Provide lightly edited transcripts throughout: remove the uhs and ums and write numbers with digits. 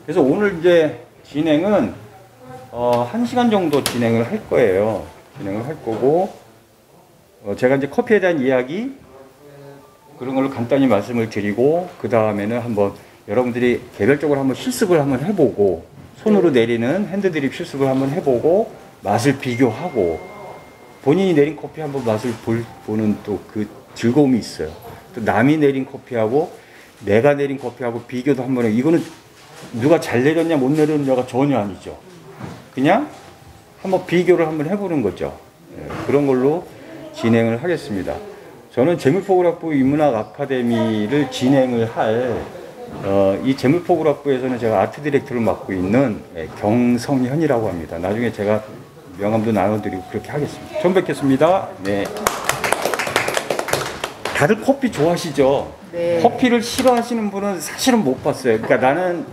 그래서 오늘 이제 진행은 1시간 정도 진행을 할 거예요. 진행을 할 거고 제가 이제 커피에 대한 이야기 그런 걸 간단히 말씀을 드리고 그 다음에는 한번 여러분들이 개별적으로 한번 실습을 한번 해보고 손으로 내리는 핸드드립 실습을 한번 해보고 맛을 비교하고 본인이 내린 커피 한번 맛을 보는 또 그 즐거움이 있어요. 또 남이 내린 커피하고 내가 내린 커피하고 비교도 한번 해요. 이거는 누가 잘 내렸냐 못 내렸냐가 전혀 아니죠. 그냥 한번 비교를 한번 해보는 거죠. 그런 걸로 진행을 하겠습니다. 저는 재물포그라프 인문학 아카데미를 진행을 할 이 재물포그라프에서는 제가 아트 디렉터를 맡고 있는 경성현이라고 합니다. 나중에 제가 명함도 나눠드리고 그렇게 하겠습니다. 처음 뵙겠습니다. 네. 다들 커피 좋아하시죠? 네. 커피를 싫어하시는 분은 사실은 못 봤어요. 그러니까 나는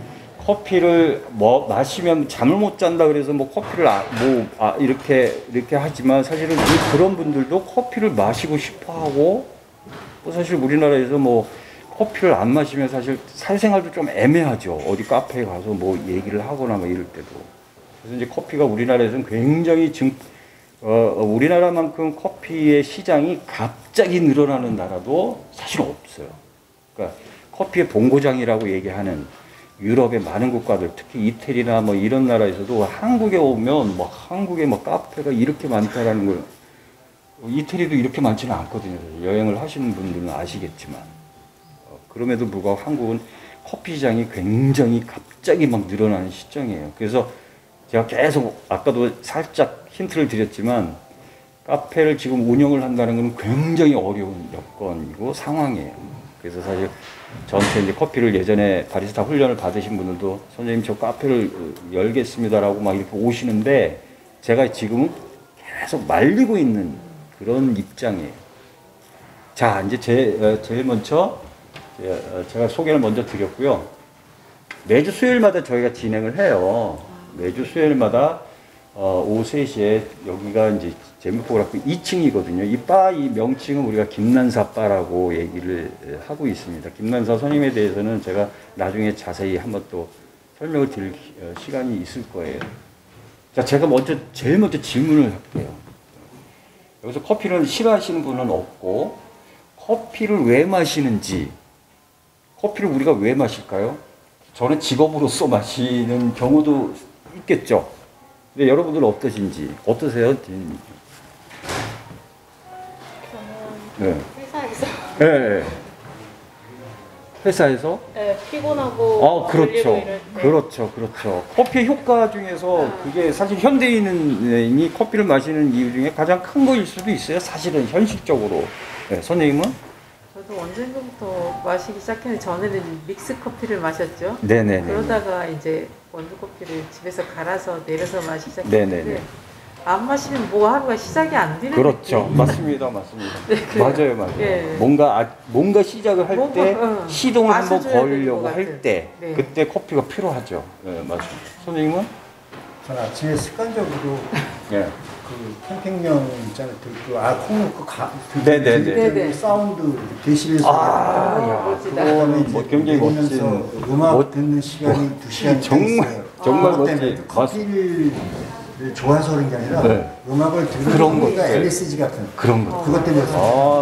커피를 마시면 잠을 못 잔다 그래서 뭐 커피를 이렇게 하지만 사실은 그런 분들도 커피를 마시고 싶어 하고 또 사실 우리나라에서 뭐 커피를 안 마시면 사실 사회생활도 좀 애매하죠. 어디 카페에 가서 뭐 얘기를 하거나 뭐 이럴 때도. 그래서 이제 커피가 우리나라에서는 굉장히 우리나라만큼 커피의 시장이 갑자기 늘어나는 나라도 사실 없어요. 그러니까 커피의 본고장이라고 얘기하는 유럽의 많은 국가들, 특히 이태리나 뭐 이런 나라에서도 한국에 오면 뭐 한국에 뭐 카페가 이렇게 많다라는 걸 이태리도 이렇게 많지는 않거든요. 여행을 하시는 분들은 아시겠지만. 그럼에도 불구하고 한국은 커피 시장이 굉장히 갑자기 막 늘어나는 시장이에요. 그래서 제가 계속 아까도 살짝 힌트를 드렸지만 카페를 지금 운영을 한다는 건 굉장히 어려운 여건이고 상황이에요. 그래서 사실 저한테 이제 커피를 예전에 바리스타 훈련을 받으신 분들도 선생님 저 카페를 열겠습니다라고 막 이렇게 오시는데 제가 지금은 계속 말리고 있는 그런 입장이에요. 자, 이제 제일 먼저 제가 소개를 먼저 드렸고요. 매주 수요일마다 저희가 진행을 해요. 매주 수요일마다 오후 3시에 여기가 이제 재물포그라프 2층이거든요. 이 명칭은 우리가 김난사 바라고 얘기를 하고 있습니다. 김난사 선임에 대해서는 제가 나중에 자세히 한번 또 설명을 드릴 시간이 있을 거예요. 자, 제가 제일 먼저 질문을 할게요. 여기서 커피를 싫어하시는 분은 없고 커피를 왜 마시는지 커피를 우리가 왜 마실까요? 저는 직업으로서 마시는 경우도 있겠죠. 근데 여러분들은 어떠세요? 저는 네. 회사에서 네. 회사에서? 네, 피곤하고 그렇죠. 졸리고 이럴 때. 그렇죠. 커피의 효과 중에서 그게 사실 현대인이 커피를 마시는 이유 중에 가장 큰 거일 수도 있어요. 사실은 현실적으로. 네, 선생님은? 저도 언젠가부터 마시기 시작했는데 전에는 믹스 커피를 마셨죠. 네네네. 그러다가 이제 원두 커피를 집에서 갈아서 내려서 마시기 시작했는데 네네네. 안 마시면 뭐 하루가 시작이 안 되는 그렇죠. 느낌. 맞습니다. 네, 맞아요. 예. 뭔가 시작을 할 때 시동을 한번 맛을 줘야 걸려고 되는 것 할 때 네. 그때 커피가 필요하죠. 네, 맞습니다. 선생님은? 저는 아침에 습관적으로 예. 그 캠핑용 있잖아요. 콩 넣고 네네네. 사운드 데시벨 멋지다. 그거는 뭐 굉장히 멋진 음악 듣는 시간이 2시간 정말 멋지. 커피를 좋아해서 그런 게 아니라 네. 음악을 그런 들으면 것들. LSD 같은 그런 거. 그것 때문에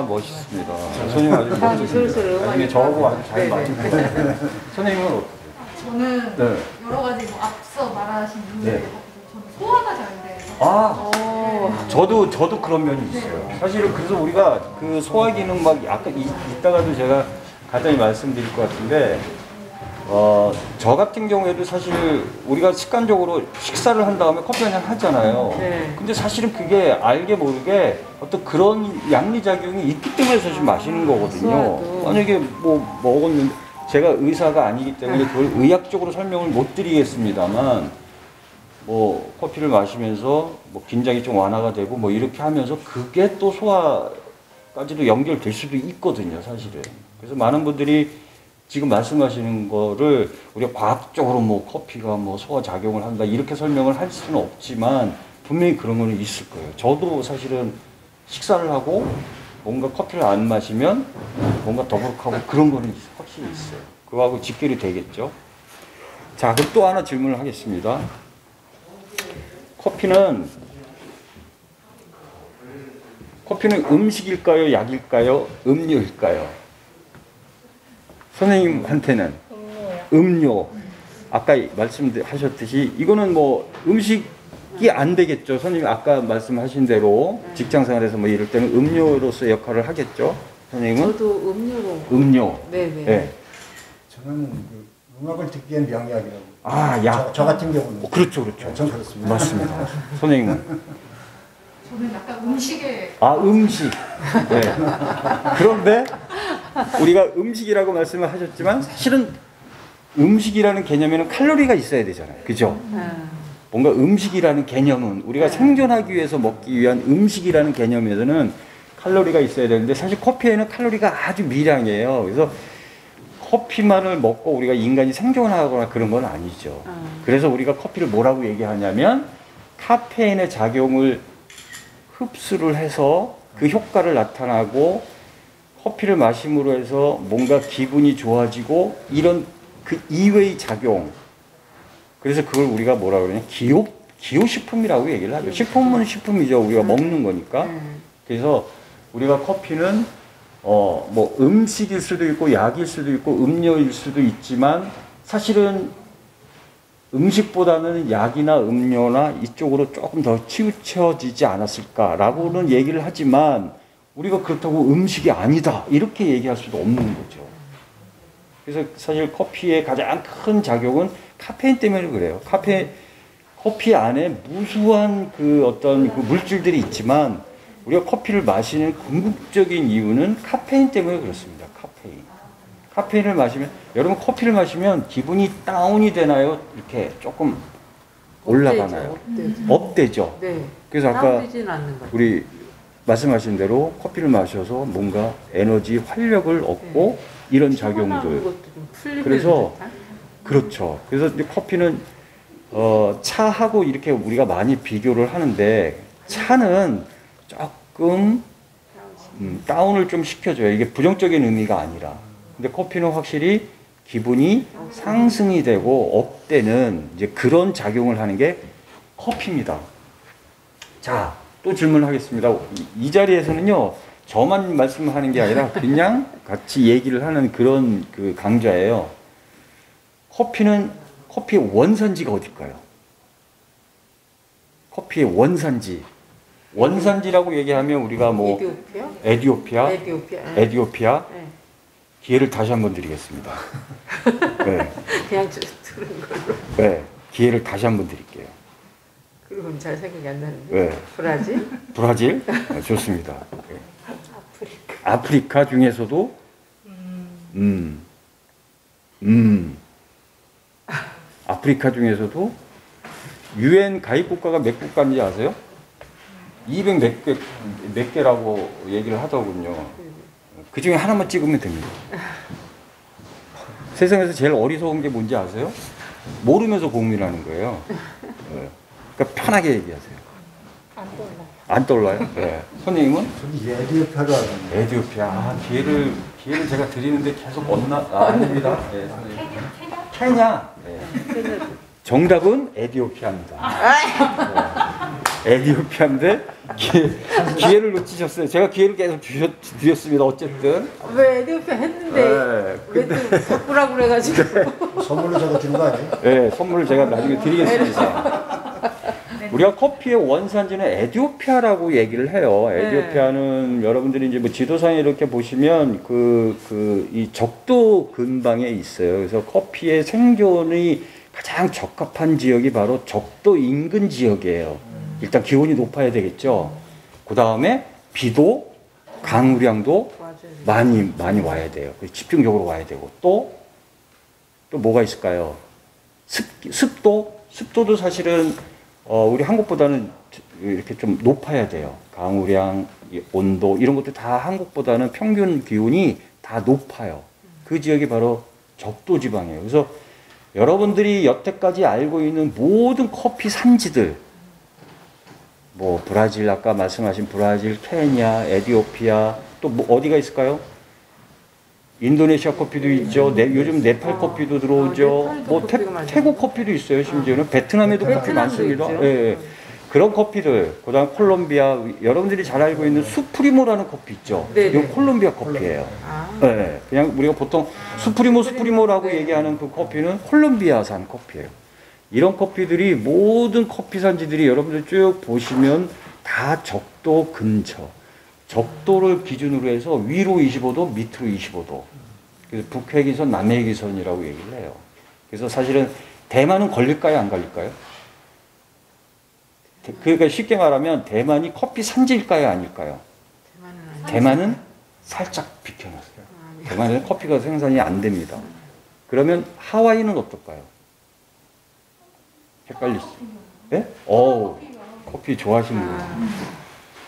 멋있습니다. 선생님 아주 사람이 슬슬 멋지십니다. 음악이 나중에 저하고 아주 잘 네네. 맞는 선생님은 어떠세요? 저는 네. 여러 가지 뭐 앞서 말하신 분들 네. 저는 소화가 잘 돼서 저도 그런 면이 있어요. 사실은 그래서 우리가 그 소화 기능 막 아까 이따가도 제가 간단히 말씀드릴 것 같은데 저 같은 경우에도 사실 우리가 습관적으로 식사를 한 다음에 커피 한잔 하잖아요. 네. 근데 사실은 그게 알게 모르게 어떤 그런 양리작용이 있기 때문에 사실 마시는 거거든요. 소화도. 만약에 뭐 먹었는데 제가 의사가 아니기 때문에 그걸 의학적으로 설명을 못 드리겠습니다만 뭐 커피를 마시면서 뭐 긴장이 좀 완화가 되고 뭐 이렇게 하면서 그게 또 소화까지도 연결될 수도 있거든요, 사실은. 그래서 많은 분들이 지금 말씀하시는 거를 우리가 과학적으로 뭐 커피가 뭐 소화 작용을 한다 이렇게 설명을 할 수는 없지만 분명히 그런 거는 있을 거예요. 저도 사실은 식사를 하고 뭔가 커피를 안 마시면 뭔가 더부룩하고 그런 거는 확실히 있어요. 그거하고 직결이 되겠죠. 자, 그럼 또 하나 질문을 하겠습니다. 커피는 음식일까요? 약일까요? 음료일까요? 선생님한테는 음료. 아까 말씀하셨듯이 이거는 뭐 음식이 안 되겠죠. 선생님 아까 말씀하신 대로 직장생활에서 뭐 이럴 때는 음료로서 역할을 하겠죠. 선생님은? 저도 음료로. 음료. 네네. 네. 저는 그 음악을 듣기엔 명약이라고. 아, 약. 저 같은 경우는. 그렇죠, 그렇죠. 전 그렇습니다. 맞습니다. 선생님은? 저는 약간 음식에 아, 음식. 네. 그런데 우리가 음식이라고 말씀을 하셨지만 사실은 음식이라는 개념에는 칼로리가 있어야 되잖아요. 그죠? 뭔가 음식이라는 개념은 우리가 생존하기 위해서 먹기 위한 음식이라는 개념에서는 칼로리가 있어야 되는데 사실 커피에는 칼로리가 아주 미량이에요. 그래서 커피만을 먹고 우리가 인간이 생존하거나 그런 건 아니죠. 그래서 우리가 커피를 뭐라고 얘기하냐면 카페인의 작용을 흡수를 해서 그 효과를 나타나고 커피를 마심으로 해서 뭔가 기분이 좋아지고 이런 그 이외의 작용. 그래서 그걸 우리가 뭐라 그러냐. 기호식품이라고 얘기를 하죠. 식품은 식품이죠. 우리가 먹는 거니까. 그래서 우리가 커피는 뭐 음식일 수도 있고 약일 수도 있고 음료일 수도 있지만 사실은 음식보다는 약이나 음료나 이쪽으로 조금 더 치우쳐지지 않았을까라고는 얘기를 하지만 우리가 그렇다고 음식이 아니다 이렇게 얘기할 수도 없는 거죠. 그래서 사실 커피의 가장 큰 작용은 카페인 때문에 그래요. 커피 안에 무수한 그 어떤 그 물질들이 있지만 우리가 커피를 마시는 궁극적인 이유는 카페인 때문에 그렇습니다. 카페인을 마시면 여러분 커피를 마시면 기분이 다운이 되나요? 이렇게 조금 올라가나요? 업되죠. 네. 그래서 아까 다운되지는 않는 거죠. 우리 말씀하신 대로 커피를 마셔서 뭔가 에너지, 활력을 얻고 이런 피곤한 작용들. 것도 좀 풀리는 그래서 듯한? 그렇죠. 그래서 이제 커피는 차하고 이렇게 우리가 많이 비교를 하는데 차는 조금 다운을 좀 시켜줘요. 이게 부정적인 의미가 아니라. 근데 커피는 확실히 기분이 상승이 되고 업되는 이제 그런 작용을 하는 게 커피입니다. 자, 또 질문하겠습니다. 이 자리에서는요, 저만 말씀하는 게 아니라 그냥 같이 얘기를 하는 그런 그 강좌예요. 커피의 원산지가 어딜까요? 커피의 원산지. 원산지라고 얘기하면 우리가 뭐 에디오피아? 에디오피아. 네. 기회를 다시 한번 드리겠습니다. 네. 그냥 들은 걸로. 네. 기회를 다시 한번 드릴게요. 그럼 잘 생각이 안 나는데. 네. 브라질? 네, 좋습니다. 네. 아프리카 중에서도 아프리카 중에서도 UN 가입 국가가 몇 국가인지 아세요? 200 몇 개라고 얘기를 하더군요. 그 중에 하나만 찍으면 됩니다. 세상에서 제일 어리석은 게 뭔지 아세요? 모르면서 고민하는 거예요. 네. 그러니까 편하게 얘기하세요. 안 떠올라요? 네. 선생님은? 저기 에디오피아로 알았는데. 에디오피아. 아, 기회를 제가 드리는데 계속 아닙니다. 네, 선생님. 케냐. 네. 정답은 에디오피아입니다. 네. 에디오피아인데 기회를 놓치셨어요. 제가 기회를 계속 드렸습니다. 어쨌든. 왜 에디오피아 했는데 네, 왜 또 바꾸라고 그래가지고. 선물로 저거 주는 거 아니에요? 네, 선물을 제가 나중에 드리겠습니다. 우리가 커피의 원산지는 에디오피아라고 얘기를 해요. 에디오피아는 여러분들이 이제 뭐 지도상에 이렇게 보시면 이 적도 근방에 있어요. 그래서 커피의 생존이 가장 적합한 지역이 바로 적도 인근 지역이에요. 일단 기온이 높아야 되겠죠. 그 다음에 비도 강우량도 많이 와야 돼요. 집중적으로 와야 되고 또 뭐가 있을까요? 습도도 사실은 우리 한국보다는 이렇게 좀 높아야 돼요. 강우량, 온도 이런 것도 다 한국보다는 평균 기온이 다 높아요. 그 지역이 바로 적도 지방이에요. 그래서 여러분들이 여태까지 알고 있는 모든 커피 산지들, 뭐 브라질 아까 말씀하신 브라질, 케냐, 에디오피아 또 뭐 어디가 있을까요? 인도네시아 커피도 있죠. 요즘 네팔 커피도 들어오죠. 네팔도 뭐 커피가 많죠. 태국 커피도 있어요. 심지어는 베트남에도 커피 베트남도 많습니다. 있죠. 예, 예. 그런 커피들, 그다음 콜롬비아, 여러분들이 잘 알고 있는 수프리모라는 커피 있죠. 네네. 이건 콜롬비아 커피예요. 아, 예, 그냥 우리가 보통 수프리모라고 네. 얘기하는 그 커피는 콜롬비아산 커피예요. 이런 커피들이 모든 커피 산지들이 여러분들 쭉 보시면 다 적도 근처. 적도를 기준으로 해서 위로 25도, 밑으로 25도. 그래서 북핵이선, 남핵이선이라고 얘기를 해요. 그래서 사실은 대만은 걸릴까요, 안 걸릴까요? 그러니까 쉽게 말하면 대만이 커피 산지일까요, 아닐까요? 대만은 아니죠. 대만은 살짝 비켜놨어요. 아, 네. 대만에는 커피가 생산이 안 됩니다. 그러면 하와이는 어떨까요? 헷갈리시죠? 예? 커피 좋아하시는구나.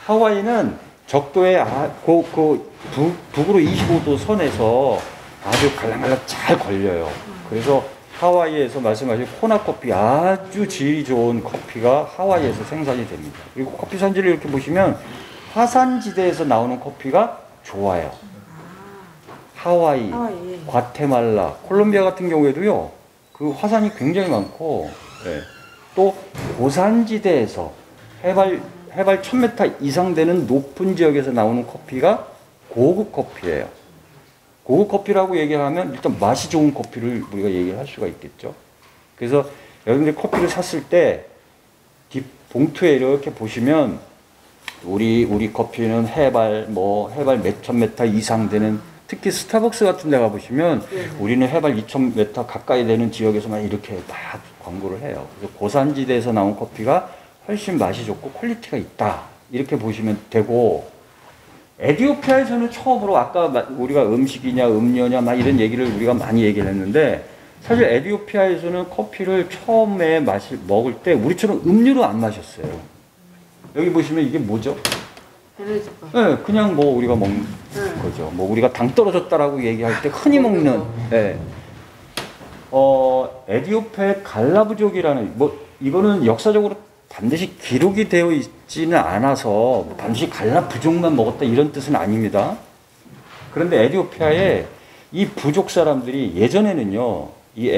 하와이는 적도의 북으로 25도 선에서 아주 갈랑갈랑 잘 걸려요. 그래서 하와이에서 말씀하신 코나 커피, 아주 질이 좋은 커피가 하와이에서 생산이 됩니다. 그리고 커피 산지를 이렇게 보시면 화산지대에서 나오는 커피가 좋아요. 하와이, 하와이. 과테말라, 콜롬비아 같은 경우에도요, 그 화산이 굉장히 많고, 네. 또 고산지대에서 해발 1000m 이상 되는 높은 지역에서 나오는 커피가 고급 커피예요. 고급 커피라고 얘기하면 일단 맛이 좋은 커피를 우리가 얘기할 수가 있겠죠. 그래서 여러분들이 커피를 샀을 때 봉투에 이렇게 보시면 우리 커피는 해발 몇천 메타 이상 되는, 특히 스타벅스 같은 데 가보시면 우리는 해발 2000m 가까이 되는 지역에서만 이렇게 다 광고를 해요. 그래서 고산지대에서 나온 커피가 훨씬 맛이 좋고 퀄리티가 있다, 이렇게 보시면 되고, 에티오피아에서는 처음으로 아까 우리가 음식이냐 음료냐 막 이런 얘기를 우리가 많이 얘기를 했는데, 사실 에티오피아에서는 커피를 처음에 먹을 때 우리처럼 음료로 안 마셨어요. 여기 보시면 이게 뭐죠? 에너지바. 네, 그냥 뭐 우리가 먹는 거죠. 뭐 우리가 당 떨어졌다라고 얘기할 때 흔히 먹는. 네. 에티오피아의 갈라부족이라는, 이거는 역사적으로 반드시 기록이 되어 있지는 않아서 반드시 갈라 부족만 먹었다 이런 뜻은 아닙니다. 그런데 에티오피아의 이 부족 사람들이 예전에는요,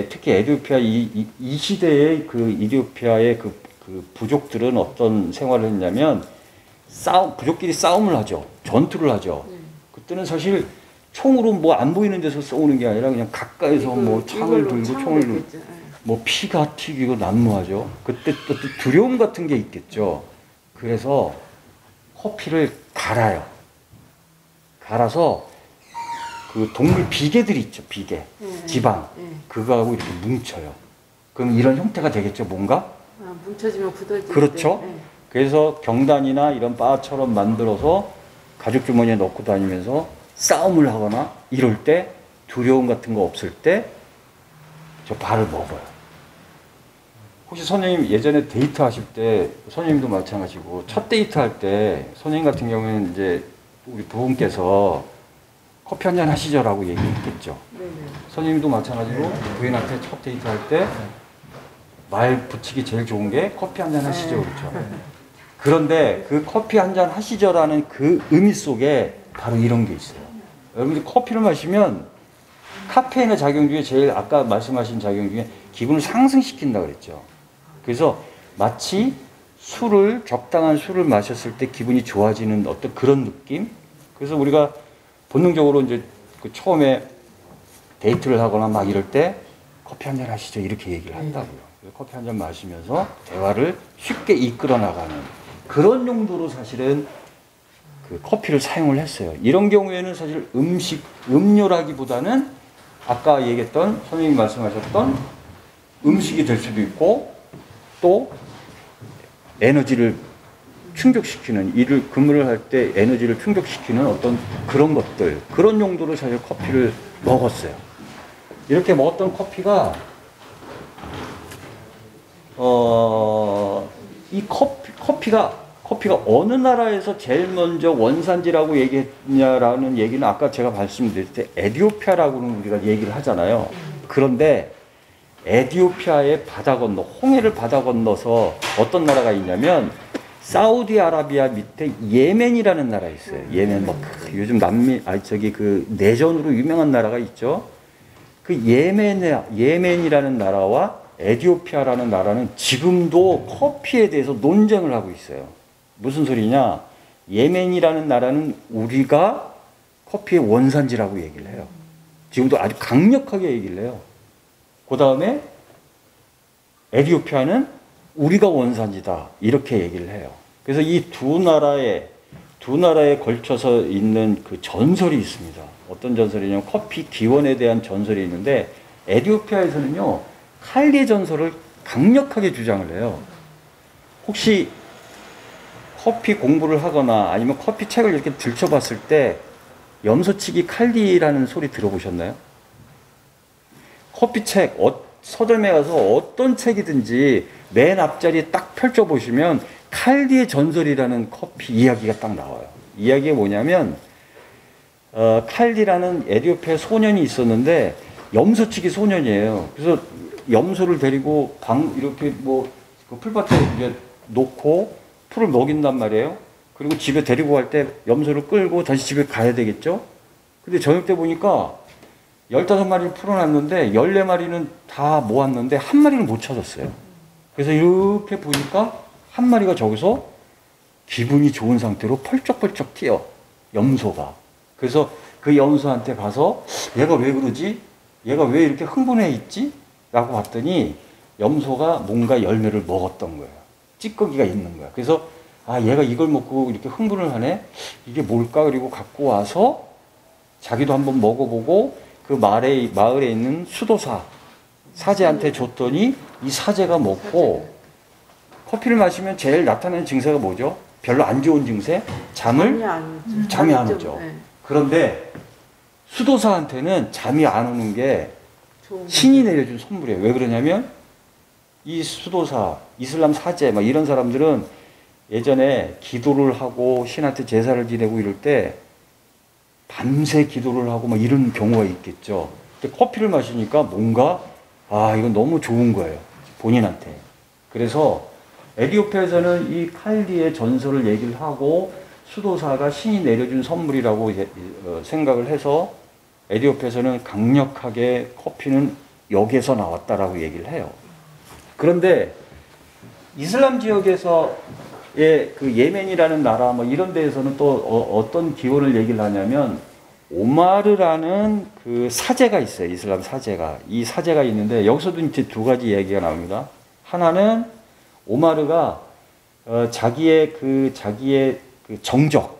특히 에티오피아 이 시대의 그 이디오피아의 그 부족들은 어떤 생활을 했냐면, 부족끼리 싸움을 하죠. 전투를 하죠. 그때는 사실 총으로 뭐 안 보이는 데서 쏘는 게 아니라 그냥 가까이서 뭐 창을 들고 총을 들고 뭐 피가 튀기고 난무하죠. 그때 또 두려움 같은 게 있겠죠. 그래서 커피를 갈아요. 갈아서 그 동물 비계들이 있죠. 비계, 지방, 그거하고 이렇게 뭉쳐요. 그럼 이런 형태가 되겠죠. 뭔가? 아, 뭉쳐지면 굳어지죠. 그렇죠. 그래서 경단이나 이런 바처럼 만들어서 가죽 주머니에 넣고 다니면서 싸움을 하거나 이럴 때 두려움 같은 거 없을 때 저 바를 먹어요. 혹시 선생님 예전에 데이트 하실 때, 선생님도 마찬가지고 첫 데이트 할 때 선생님 같은 경우에는 이제 우리 부모님께서 커피 한잔 하시죠라고 얘기했겠죠. 네네. 선생님도 마찬가지로 부인한테 첫 데이트 할 때 말 붙이기 제일 좋은 게 커피 한잔 하시죠, 그렇죠? 그런데 그 커피 한잔 하시죠라는 그 의미 속에 바로 이런 게 있어요. 여러분들 커피를 마시면 카페인의 작용 중에 제일 아까 말씀하신 작용 중에 기분을 상승시킨다 그랬죠. 그래서 마치 적당한 술을 마셨을 때 기분이 좋아지는 어떤 그런 느낌? 그래서 우리가 본능적으로 이제 그 처음에 데이트를 하거나 막 이럴 때 커피 한잔 하시죠 이렇게 얘기를 한다고요. 커피 한잔 마시면서 대화를 쉽게 이끌어 나가는 그런 용도로 사실은 그 커피를 사용을 했어요. 이런 경우에는 사실 음료라기보다는 아까 얘기했던 선생님이 말씀하셨던 음식이 될 수도 있고, 또 에너지를 충족시키는, 근무를 할 때 에너지를 충족시키는 어떤 그런 것들, 그런 용도로 사실 커피를 먹었어요. 이렇게 먹었던 커피가 이 커피가 어느 나라에서 제일 먼저 원산지라고 얘기했냐라는 얘기는 아까 제가 말씀드릴 때 에티오피아라고는 우리가 얘기를 하잖아요. 그런데 에티오피아의 바다 건너, 홍해를 바다 건너서 어떤 나라가 있냐면 사우디아라비아 밑에 예멘이라는 나라 있어요. 예멘 뭐 요즘 남미 그 내전으로 유명한 나라가 있죠. 그 예멘이라는 나라와 에티오피아라는 나라는 지금도 커피에 대해서 논쟁을 하고 있어요. 무슨 소리냐? 예멘이라는 나라는 우리가 커피의 원산지라고 얘기를 해요. 지금도 아주 강력하게 얘기를 해요. 그 다음에 에티오피아는 우리가 원산지다 이렇게 얘기를 해요. 그래서 이 두 나라에 걸쳐서 있는 그 전설이 있습니다. 어떤 전설이냐면 커피 기원에 대한 전설이 있는데 에티오피아에서는요 칼리 전설을 강력하게 주장을 해요. 혹시 커피 공부를 하거나 아니면 커피 책을 이렇게 들춰봤을 때 염소치기 칼리라는 소리 들어보셨나요? 커피 책 서점에 가서 어떤 책이든지 맨 앞자리에 딱 펼쳐보시면 칼리의 전설이라는 커피 이야기가 딱 나와요. 이야기가 뭐냐면 칼리라는 에티오피아 소년이 있었는데 염소치기 소년이에요. 그래서 염소를 데리고 이렇게 그 풀밭에 이제 놓고 풀을 먹인단 말이에요. 그리고 집에 데리고 갈 때 염소를 끌고 다시 집에 가야 되겠죠? 근데 저녁 때 보니까 15마리를 풀어놨는데 14마리는 다 모았는데 한 마리를 못 찾았어요. 그래서 이렇게 보니까 한 마리가 저기서 기분이 좋은 상태로 펄쩍펄쩍 뛰어, 염소가. 그래서 그 염소한테 가서 얘가 왜 그러지? 얘가 왜 이렇게 흥분해 있지? 라고 봤더니 염소가 뭔가 열매를 먹었던 거예요. 찌꺼기가 있는 거야. 그래서 얘가 이걸 먹고 이렇게 흥분을 하네? 이게 뭘까? 그리고 갖고 와서 자기도 한번 먹어보고 그 마을에 있는 수도사, 사제한테 줬더니 이 사제가 먹고 커피를 마시면 제일 나타나는 증세가 뭐죠? 별로 안 좋은 증세? 잠이 안 오죠. 네. 그런데 수도사한테는 잠이 안 오는 게 신이 내려준 선물이에요. 왜 그러냐면 이 수도사, 이슬람 사제 막 이런 사람들은 예전에 기도를 하고 신한테 제사를 지내고 이럴 때 밤새 기도를 하고 막 이런 경우가 있겠죠. 근데 커피를 마시니까 뭔가 이건 너무 좋은 거예요. 본인한테. 그래서 에티오피아에서는 이 칼리의 전설을 얘기를 하고 수도사가 신이 내려준 선물이라고 생각을 해서 에티오피아에서는 강력하게 커피는 여기에서 나왔다라고 얘기를 해요. 그런데 이슬람 지역에서의 그 예멘이라는 나라 뭐 이런 데에서는 또 어떤 기원을 얘기를 하냐면 오마르라는 그 사제가 있어요. 이슬람 사제가. 이 사제가 있는데 여기서도 이제 두 가지 얘기가 나옵니다. 하나는 오마르가 자기의 그 정적,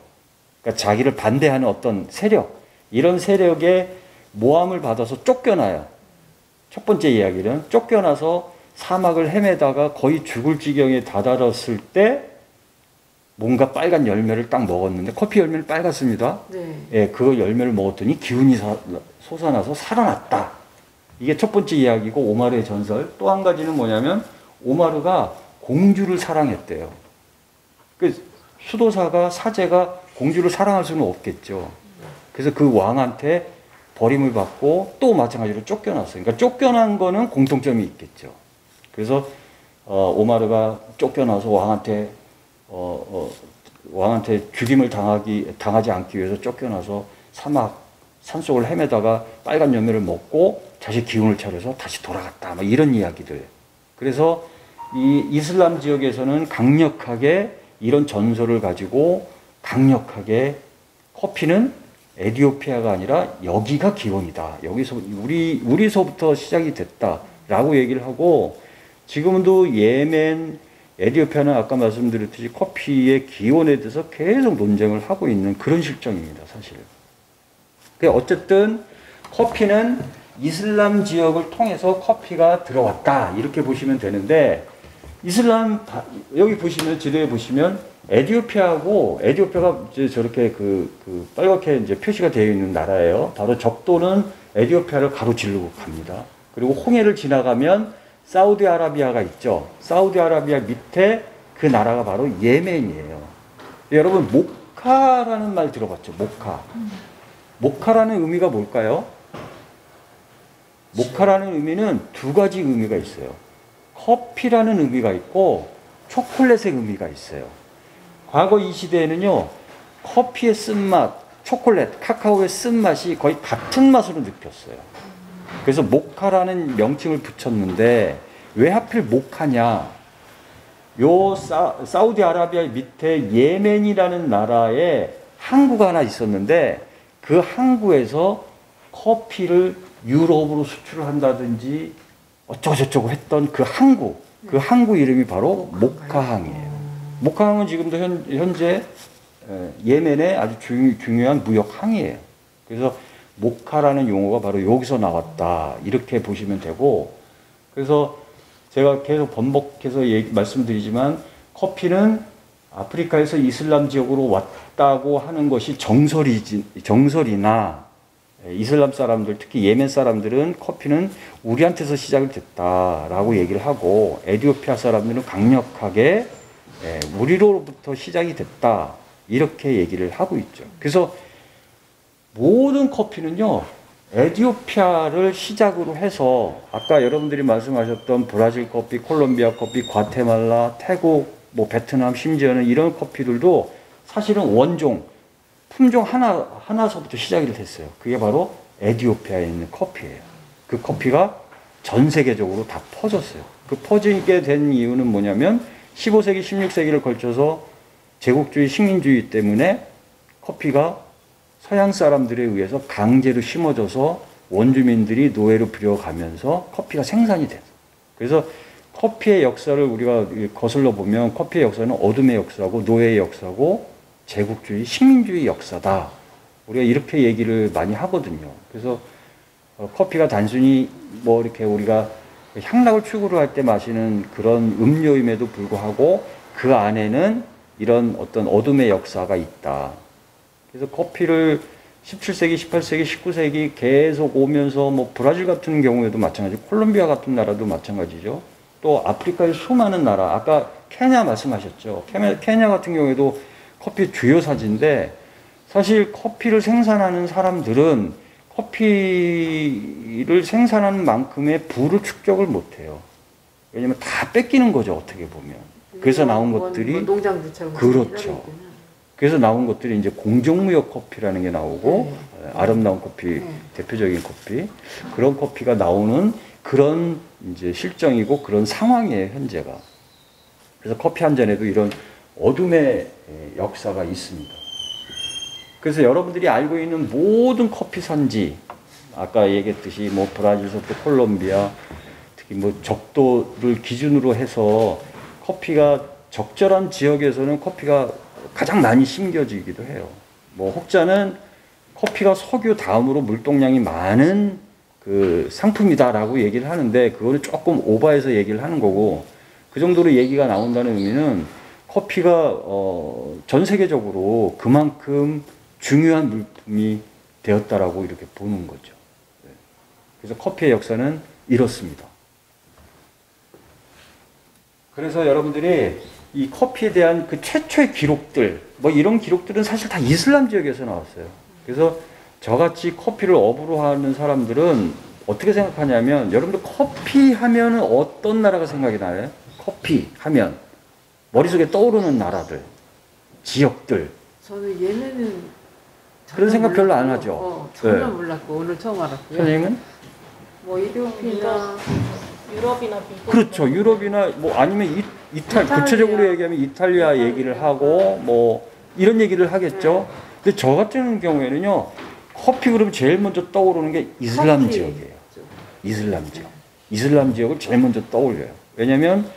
그러니까 자기를 반대하는 어떤 세력, 이런 세력에 모함을 받아서 쫓겨나요. 첫 번째 이야기는 쫓겨나서 사막을 헤매다가 거의 죽을 지경에 다다랐을 때 뭔가 빨간 열매를 딱 먹었는데 커피 열매는 빨갛습니다. 네. 예, 그 열매를 먹었더니 기운이 솟아나서 살아났다. 이게 첫 번째 이야기고 오마르의 전설. 또 한 가지는 뭐냐면 오마르가 공주를 사랑했대요. 그 수도사가 사제가 공주를 사랑할 수는 없겠죠. 그래서 그 왕한테 버림을 받고 또 마찬가지로 쫓겨났어요. 그러니까 쫓겨난 거는 공통점이 있겠죠. 그래서 오마르가 쫓겨나서 왕한테 죽임을 당하지 않기 위해서 쫓겨나서 산속을 헤매다가 빨간 열매를 먹고 다시 기운을 차려서 다시 돌아갔다. 막 이런 이야기들. 그래서 이 이슬람 지역에서는 강력하게 이런 전설을 가지고 강력하게 커피는 에티오피아가 아니라 여기가 기원이다. 여기서 우리서부터 시작이 됐다라고 얘기를 하고 지금도 예멘, 에티오피아는 아까 말씀드렸듯이 커피의 기원에 대해서 계속 논쟁을 하고 있는 그런 실정입니다, 사실. 어쨌든 커피는 이슬람 지역을 통해서 커피가 들어왔다 이렇게 보시면 되는데 여기 보시면 지도에 보시면 에티오피아가 이제 저렇게 그 빨갛게 이제 표시가 되어 있는 나라예요. 바로 적도는 에티오피아를 가로지르고 갑니다. 그리고 홍해를 지나가면 사우디아라비아가 있죠. 사우디아라비아 밑에 그 나라가 바로 예멘이에요. 여러분 모카라는 말 들어봤죠? 모카. 모카라는 의미가 뭘까요? 모카라는 의미는 두 가지 의미가 있어요. 커피라는 의미가 있고 초콜릿의 의미가 있어요. 과거 이 시대에는요, 커피의 쓴맛, 초콜릿, 카카오의 쓴맛이 거의 같은 맛으로 느꼈어요. 그래서 모카라는 명칭을 붙였는데, 왜 하필 모카냐? 요 사우디아라비아 밑에 예멘이라는 나라에 항구가 하나 있었는데, 그 항구에서 커피를 유럽으로 수출을 한다든지 어쩌고저쩌고 했던 그 항구 이름이 바로 모카항이에요. 모카항은 지금도 현재 예멘의 아주 중요한 무역항이에요. 그래서 모카라는 용어가 바로 여기서 나왔다, 이렇게 보시면 되고, 그래서 제가 계속 번복해서 말씀드리지만 커피는 아프리카에서 이슬람 지역으로 왔다고 하는 것이 정설이나, 이슬람 사람들, 특히 예멘 사람들은 커피는 우리한테서 시작이 됐다라고 얘기를 하고, 에티오피아 사람들은 강력하게 우리로부터 시작이 됐다, 이렇게 얘기를 하고 있죠. 그래서 모든 커피는요, 에티오피아를 시작으로 해서 아까 여러분들이 말씀하셨던 브라질 커피, 콜롬비아 커피, 과테말라, 태국, 베트남, 심지어는 이런 커피들도 사실은 품종 하나서부터 시작이 됐어요. 그게 바로 에티오피아에 있는 커피예요. 그 커피가 전 세계적으로 다 퍼졌어요. 그 퍼지게 된 이유는 뭐냐면 15세기, 16세기를 걸쳐서 제국주의, 식민주의 때문에 커피가 서양 사람들에 의해서 강제로 심어져서 원주민들이 노예로 부려가면서 커피가 생산이 됐어요. 그래서 커피의 역사를 우리가 거슬러 보면 커피의 역사는 어둠의 역사고 노예의 역사고 제국주의, 식민주의 역사다. 우리가 이렇게 얘기를 많이 하거든요. 그래서 커피가 단순히 이렇게 우리가 향락을 추구를 할 때 마시는 그런 음료임에도 불구하고 그 안에는 이런 어떤 어둠의 역사가 있다. 그래서 커피를 17세기, 18세기, 19세기 계속 오면서 브라질 같은 경우에도 마찬가지고 콜롬비아 같은 나라도 마찬가지죠. 또 아프리카의 수많은 나라, 아까 케냐 말씀하셨죠. 케냐 같은 경우에도 커피 주요 사지인데, 사실 커피를 생산하는 사람들은 커피를 생산하는 만큼의 부를 축적을 못해요. 왜냐면 다 뺏기는 거죠, 어떻게 보면. 그래서 나온 것들이 농장주처럼 그렇죠. 그래서 나온 것들이 이제 공정무역 커피라는 게 나오고, 아름다운 커피, 대표적인 커피, 그런 커피가 나오는 그런 이제 실정이고 그런 상황이에요, 현재가. 그래서 커피 한 잔에도 이런 어둠의 역사가 있습니다. 그래서 여러분들이 알고 있는 모든 커피 산지, 아까 얘기했듯이 브라질서부터 콜롬비아, 특히 적도를 기준으로 해서 커피가 적절한 지역에서는 커피가 가장 많이 심겨지기도 해요. 혹자는 커피가 석유 다음으로 물동량이 많은 그 상품이다라고 얘기를 하는데, 그거는 조금 오버해서 얘기를 하는 거고, 그 정도로 얘기가 나온다는 의미는 커피가 전 세계적으로 그만큼 중요한 물품이 되었다라고 이렇게 보는 거죠. 그래서 커피의 역사는 이렇습니다. 그래서 여러분들이 이 커피에 대한 그 최초의 기록들, 이런 기록들은 사실 다 이슬람 지역에서 나왔어요. 그래서 저같이 커피를 업으로 하는 사람들은 어떻게 생각하냐면, 여러분들 커피 하면은 어떤 나라가 생각이 나요? 커피 하면 머릿속에 떠오르는 나라들, 지역들. 저는 예멘은 그런 생각 별로 안 하죠. 전혀 몰랐고 오늘 처음 알았고요. 선생님은? 이디오피아, 유럽이나 미국. 그렇죠. 유럽이나 아니면 구체적으로 얘기하면 이탈리아 얘기를 하고 이런 얘기를 하겠죠. 근데 저 같은 경우에는요, 커피 그러면 제일 먼저 떠오르는 게 이슬람 커피. 지역이에요. 이슬람 지역. 이슬람 지역을 제일 먼저 떠올려요. 왜냐면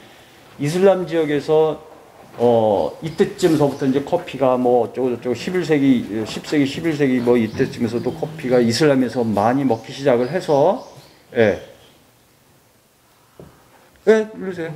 이슬람 지역에서 이때쯤서부터 이제 커피가 어쩌고저쩌고 10세기, 11세기 이때쯤에서도 커피가 이슬람에서 많이 먹기 시작을 해서, 누르세요.